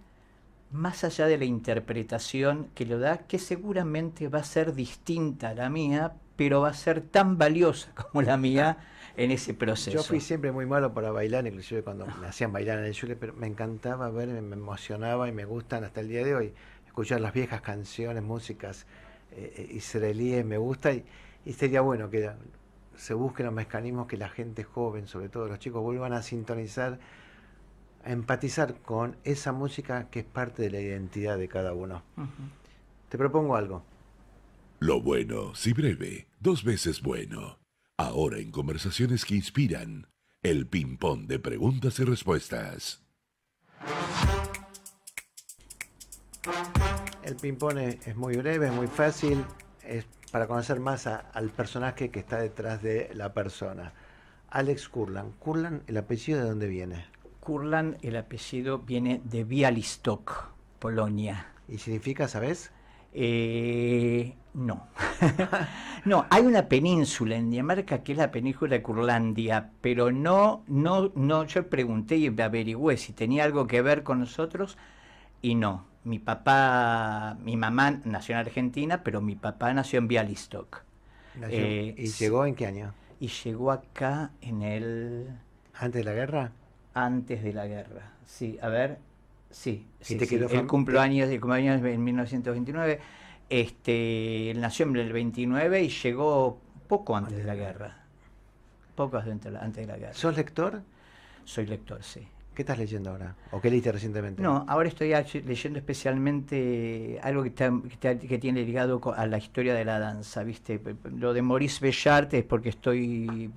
más allá de la interpretación que lo da, que seguramente va a ser distinta a la mía, pero va a ser tan valiosa como la mía en ese proceso. Yo fui siempre muy malo para bailar, inclusive cuando me hacían bailar en el Yule, pero me encantaba ver, me emocionaba y me gustan hasta el día de hoy escuchar las viejas canciones, músicas israelíes, me gusta, y sería bueno que se busquen los mecanismos que la gente joven, sobre todo los chicos, vuelvan a sintonizar, a empatizar con esa música que es parte de la identidad de cada uno. Te propongo algo. Lo bueno, si breve, 2 veces bueno. Ahora en Conversaciones que Inspiran, el ping-pong de preguntas y respuestas. El ping-pong es muy breve, es muy fácil, es para conocer más al personaje que está detrás de la persona. Alex Kurland. Kurland, ¿el apellido de dónde viene? Kurland, el apellido viene de Białystok, Polonia. ¿Y significa, sabes? No. No, hay una península en Dinamarca que es la península de Curlandia, pero no, yo pregunté y averigüé si tenía algo que ver con nosotros, y no. Mi mamá nació en Argentina, pero mi papá nació en Białystok. ¿Y llegó en qué año? Y llegó acá en el... ¿Antes de la guerra? Antes de la guerra, sí, a ver, sí. Él cumplió años en 1929, él nació en el 29 y llegó poco antes de la guerra. Poco antes de la guerra. ¿Sos lector? Soy lector, sí. ¿Qué estás leyendo ahora? ¿O qué leíste recientemente? No, ahora estoy leyendo especialmente algo que tiene ligado a la historia de la danza, ¿viste? Lo de Maurice Béjart es porque estoy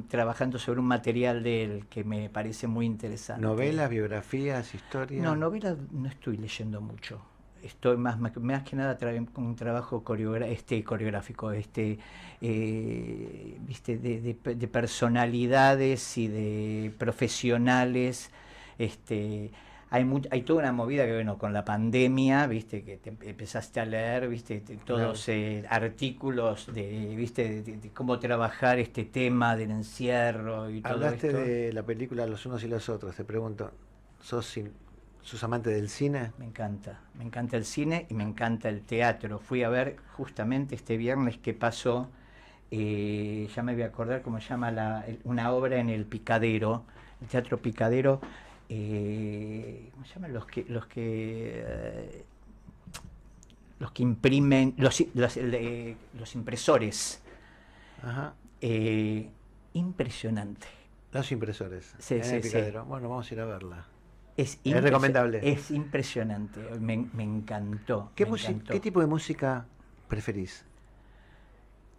trabajando sobre un material de él que me parece muy interesante. ¿Novelas, biografías, historias? No, novelas no estoy leyendo mucho. Estoy más que nada con un trabajo coreográfico, ¿viste? De personalidades y de profesionales. Hay toda una movida que, bueno, con la pandemia, ¿viste? Que te empezaste a leer, ¿viste? Todos artículos de cómo trabajar este tema del encierro y todo esto. Hablaste de la película Los Unos y los Otros, te pregunto, ¿sos ¿Sos amante del cine? Me encanta el cine y me encanta el teatro. Fui a ver justamente este viernes que pasó, ya me voy a acordar cómo se llama una obra en el Picadero, el Teatro Picadero, ¿cómo se llaman los que imprimen, los impresores? Ajá. Impresionante. Los impresores. Sí, en sí, el Picadero. sí. Bueno, vamos a ir a verla. Es recomendable. Es impresionante. Me encantó. ¿Qué tipo de música preferís?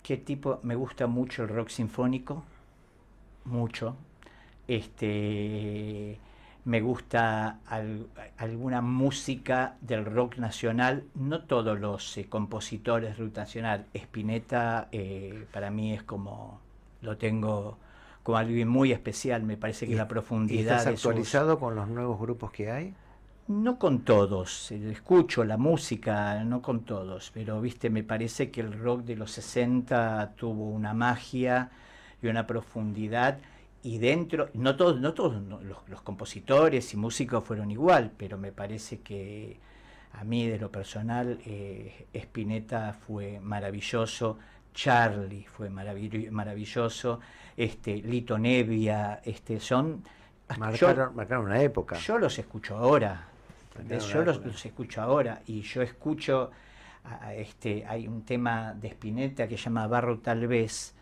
¿Qué tipo? Me gusta mucho el rock sinfónico. Mucho. Me gusta alguna música del rock nacional. No todos los compositores del rock nacional. Spinetta para mí es como... Lo tengo... como alguien muy especial, me parece que la profundidad... ¿Estás actualizado con los nuevos grupos que hay? No con todos, escucho la música, no con todos, pero viste, me parece que el rock de los 60 tuvo una magia y una profundidad, y dentro, no todos los compositores y músicos fueron igual, pero me parece que a mí de lo personal, Spinetta fue maravilloso, Charlie fue maravilloso, Lito Nevia, marcaron una época. Yo los escucho ahora, yo los escucho ahora, y yo escucho, hay un tema de Spinetta que se llama Barro tal vez,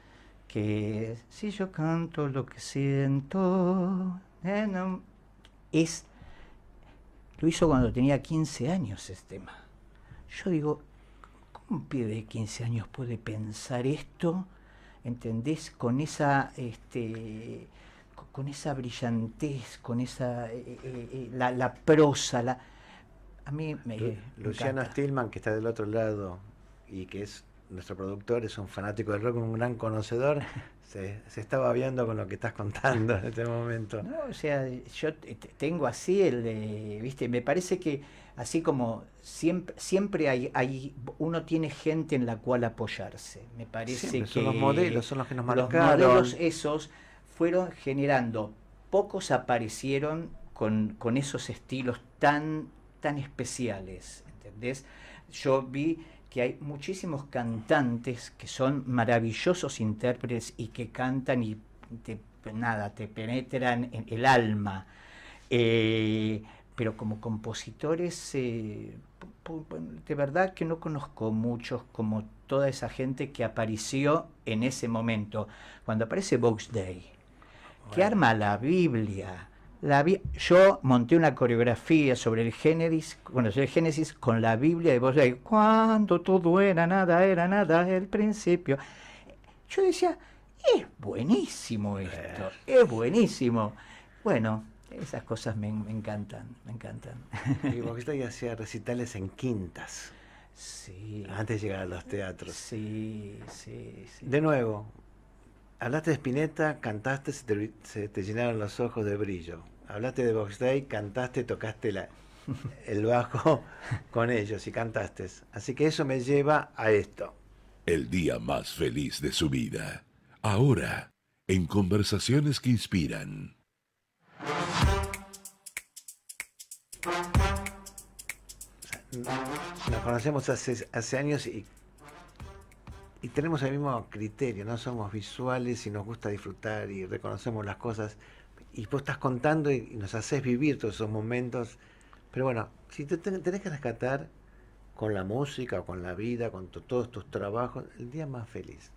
que si yo canto lo que siento, no, lo hizo cuando tenía 15 años ese tema. Yo digo, ¿cómo un pibe de 15 años puede pensar esto? ¿Entendés? Con esa brillantez, con esa la prosa, a mí me Luciano encanta. Stillman, que está del otro lado y que es nuestro productor, es un fanático del rock, un gran conocedor, se estaba viendo con lo que estás contando en este momento. No, o sea, yo tengo así viste, me parece que así como siempre hay uno tiene gente en la cual apoyarse. Me parece Siempre, que son los modelos, son los que nos los marcaron. modelos esos fueron generando, pocos aparecieron con esos estilos tan especiales, ¿entendés? Yo vi que hay muchísimos cantantes que son maravillosos intérpretes y que cantan y te penetran en el alma, pero como compositores de verdad que no conozco muchos como toda esa gente que apareció en ese momento, cuando aparece Box Day, que arma la Biblia. Yo monté una coreografía sobre el Génesis con la Biblia de Box Day. Cuando todo era nada, el principio. Yo decía, es buenísimo esto, es buenísimo. Bueno, esas cosas me encantan. Y Box Day hacía recitales en quintas. Sí. Antes de llegar a los teatros. Sí. De nuevo, hablaste de Spinetta, cantaste, se te llenaron los ojos de brillo. Hablaste de Box Day, cantaste, tocaste el bajo con ellos y cantaste. Así que eso me lleva a esto. El día más feliz de su vida. Ahora, en Conversaciones que Inspiran. Nos conocemos hace años y tenemos el mismo criterio, no somos visuales y nos gusta disfrutar y reconocemos las cosas. Y vos estás contando y nos haces vivir todos esos momentos. Pero bueno, si te tenés que rescatar con la música o con la vida, con todos tus trabajos, el día más feliz.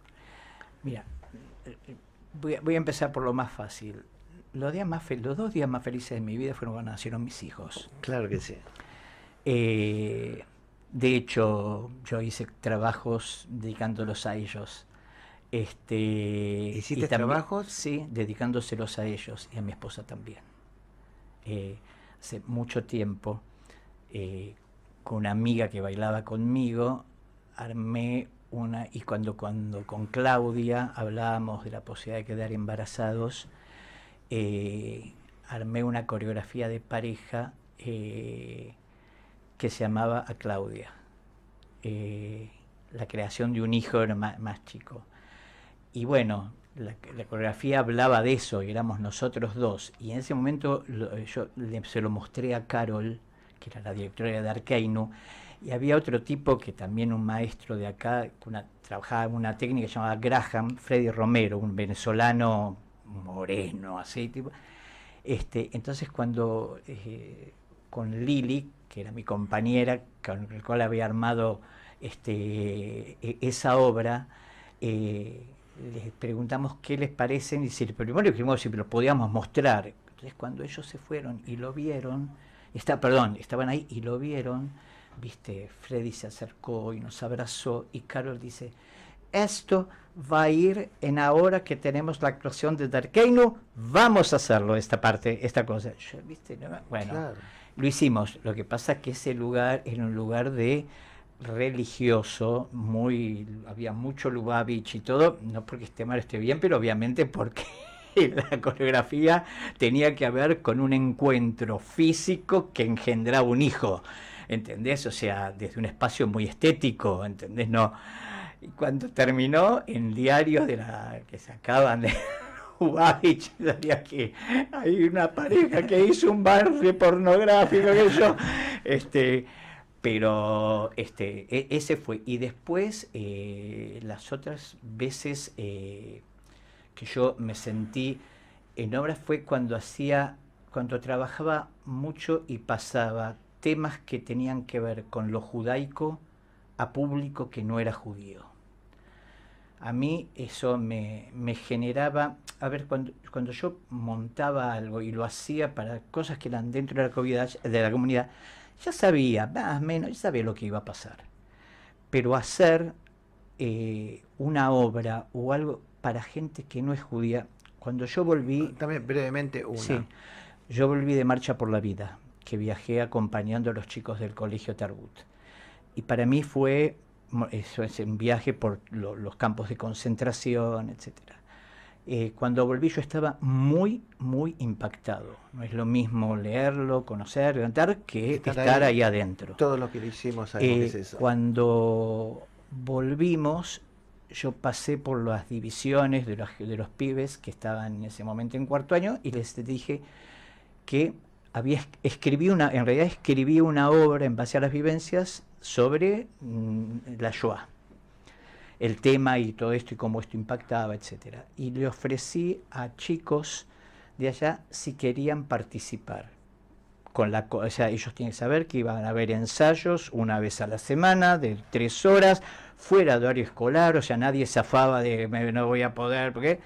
Mira, voy a empezar por lo más fácil. Los 2 días más felices de mi vida fueron cuando nacieron mis hijos. Claro que sí. De hecho, yo hice trabajos dedicándolos a ellos. ¿Hiciste y también, trabajos? Sí, dedicándoselos a ellos y a mi esposa también. Hace mucho tiempo, con una amiga que bailaba conmigo, armé y cuando con Claudia hablábamos de la posibilidad de quedar embarazados, armé una coreografía de pareja que se llamaba A Claudia, la creación de un hijo más chico. Y bueno, la coreografía hablaba de eso, y éramos nosotros dos. Y en ese momento yo se lo mostré a Carol, que era la directora de Arkeinu, y había otro tipo que también un maestro de acá, trabajaba en una técnica llamada Graham, Freddy Romero, un venezolano moreno, así, tipo. Entonces cuando con Lili, que era mi compañera, con la cual había armado esa obra, les preguntamos qué les parecen, y si primero dijimos si lo podíamos mostrar. Entonces cuando ellos se fueron y lo vieron, estaban ahí y lo vieron, viste, Freddy se acercó y nos abrazó, y Carol dice: esto va a ir en ahora que tenemos la actuación de Arkeinu, vamos a hacerlo, esta cosa. Yo, ¿viste? Bueno, claro. Lo hicimos. Lo que pasa es que ese lugar era un lugar de religioso, había mucho Lubavitch y todo, no porque esté mal, esté bien, pero obviamente porque la coreografía tenía que ver con un encuentro físico que engendraba un hijo, ¿entendés? O sea, desde un espacio muy estético, ¿entendés? No. Y cuando terminó, en diarios que sacaban de Lubavitch, decía que hay una pareja que hizo un barrio pornográfico, que yo, pero ese fue. Y después, las otras veces que yo me sentí en obras fue cuando trabajaba mucho y pasaba temas que tenían que ver con lo judaico a público que no era judío. A mí eso me generaba, cuando yo montaba algo y lo hacía para cosas que eran dentro de la comunidad, ya sabía, más o menos, ya sabía lo que iba a pasar. Pero hacer una obra o algo para gente que no es judía, cuando yo volví... También brevemente una. Sí, yo volví de Marcha por la Vida, que viajé acompañando a los chicos del Colegio Tarbut. Y para mí fue un viaje por los campos de concentración, etcétera. Cuando volví yo estaba muy, muy impactado. No es lo mismo leerlo, conocer, cantar, que estar ahí adentro. Todo lo que le hicimos ahí es eso. Cuando volvimos, yo pasé por las divisiones de los pibes que estaban en ese momento en cuarto año, y les dije que escribí una obra en base a las vivencias sobre la Shoah, el tema y todo esto y cómo esto impactaba, etcétera. Y le ofrecí a chicos de allá si querían participar. O sea, ellos tienen que saber que iban a haber ensayos una vez a la semana de 3 horas, fuera de horario escolar, o sea, nadie zafaba de no voy a poder, porque...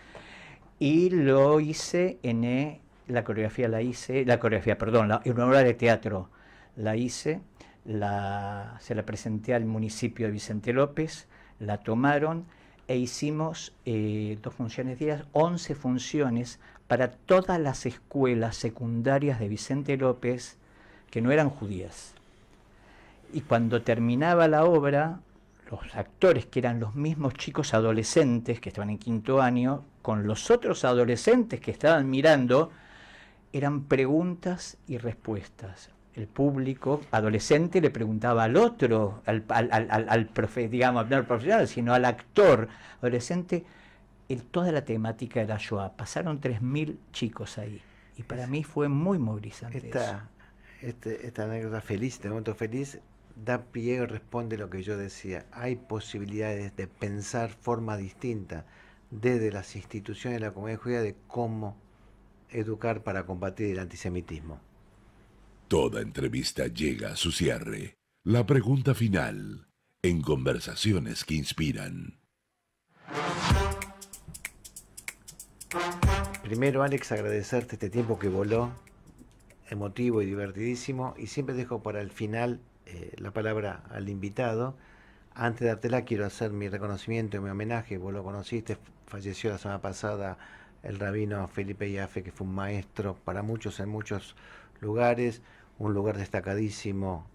Y lo hice en la coreografía, una obra de teatro la hice, se la presenté al municipio de Vicente López, la tomaron e hicimos 2 funciones diarias, 11 funciones para todas las escuelas secundarias de Vicente López que no eran judías. Y cuando terminaba la obra, los actores, que eran los mismos chicos adolescentes que estaban en 5º año, con los otros adolescentes que estaban mirando, eran preguntas y respuestas. El público adolescente le preguntaba al otro, al profe, digamos, no al profesional, sino al actor adolescente, toda la temática de la Shoah. Pasaron 3.000 chicos ahí. Y para mí fue muy movilizante esta anécdota feliz, este momento feliz, da pie y responde lo que yo decía. Hay posibilidades de pensar forma distinta desde las instituciones de la comunidad judía de cómo educar para combatir el antisemitismo. Toda entrevista llega a su cierre. La pregunta final, en Conversaciones que Inspiran. Primero, Alex, agradecerte este tiempo que voló, emotivo y divertidísimo, y siempre dejo para el final la palabra al invitado. Antes de dártela, quiero hacer mi reconocimiento y mi homenaje. Vos lo conociste, falleció la semana pasada el rabino Felipe Yaffe, que fue un maestro para muchos en muchos lugares, un lugar destacadísimo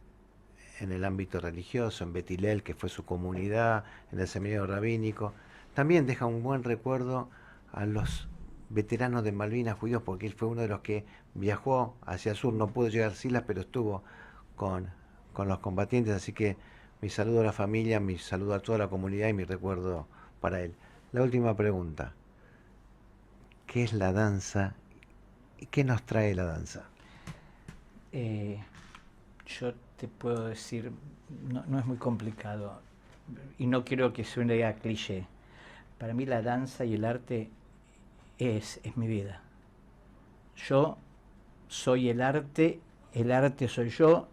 en el ámbito religioso, en Bet Hillel, que fue su comunidad, en el seminario rabínico. También deja un buen recuerdo a los veteranos de Malvinas judíos, porque él fue uno de los que viajó hacia el sur, no pudo llegar a Silas, pero estuvo con los combatientes, así que mi saludo a la familia, mi saludo a toda la comunidad y mi recuerdo para él. La última pregunta, qué es la danza y qué nos trae la danza. Yo te puedo decir, no es muy complicado y no quiero que suene a cliché. Para mí la danza y el arte es mi vida. Yo soy el arte soy yo.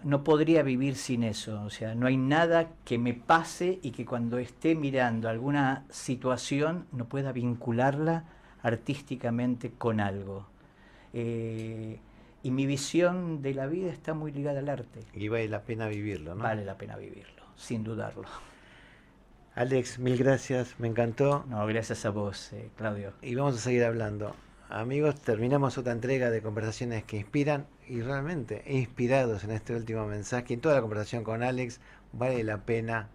No podría vivir sin eso. O sea, no hay nada que me pase y que cuando esté mirando alguna situación no pueda vincularla artísticamente con algo. Y mi visión de la vida está muy ligada al arte. Y vale la pena vivirlo, ¿no? Vale la pena vivirlo, sin dudarlo. Alex, mil gracias, me encantó. No, gracias a vos, Claudio. Y vamos a seguir hablando. Amigos, terminamos otra entrega de Conversaciones que Inspiran y realmente inspirados en este último mensaje, en toda la conversación con Alex, vale la pena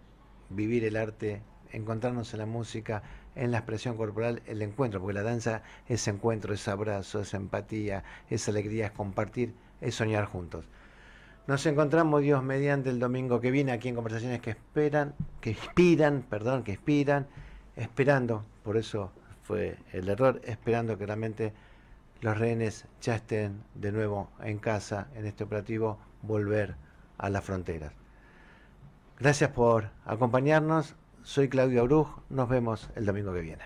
vivir el arte, encontrarnos en la música, en la expresión corporal, el encuentro, porque la danza es encuentro, es abrazo, es empatía, es alegría, es compartir, es soñar juntos. Nos encontramos, Dios mediante, el domingo que viene aquí en Conversaciones que inspiran, esperando, por eso fue el error, esperando que realmente los rehenes ya estén de nuevo en casa, en este operativo, volver a las fronteras. Gracias por acompañarnos, soy Claudio Bruj, nos vemos el domingo que viene.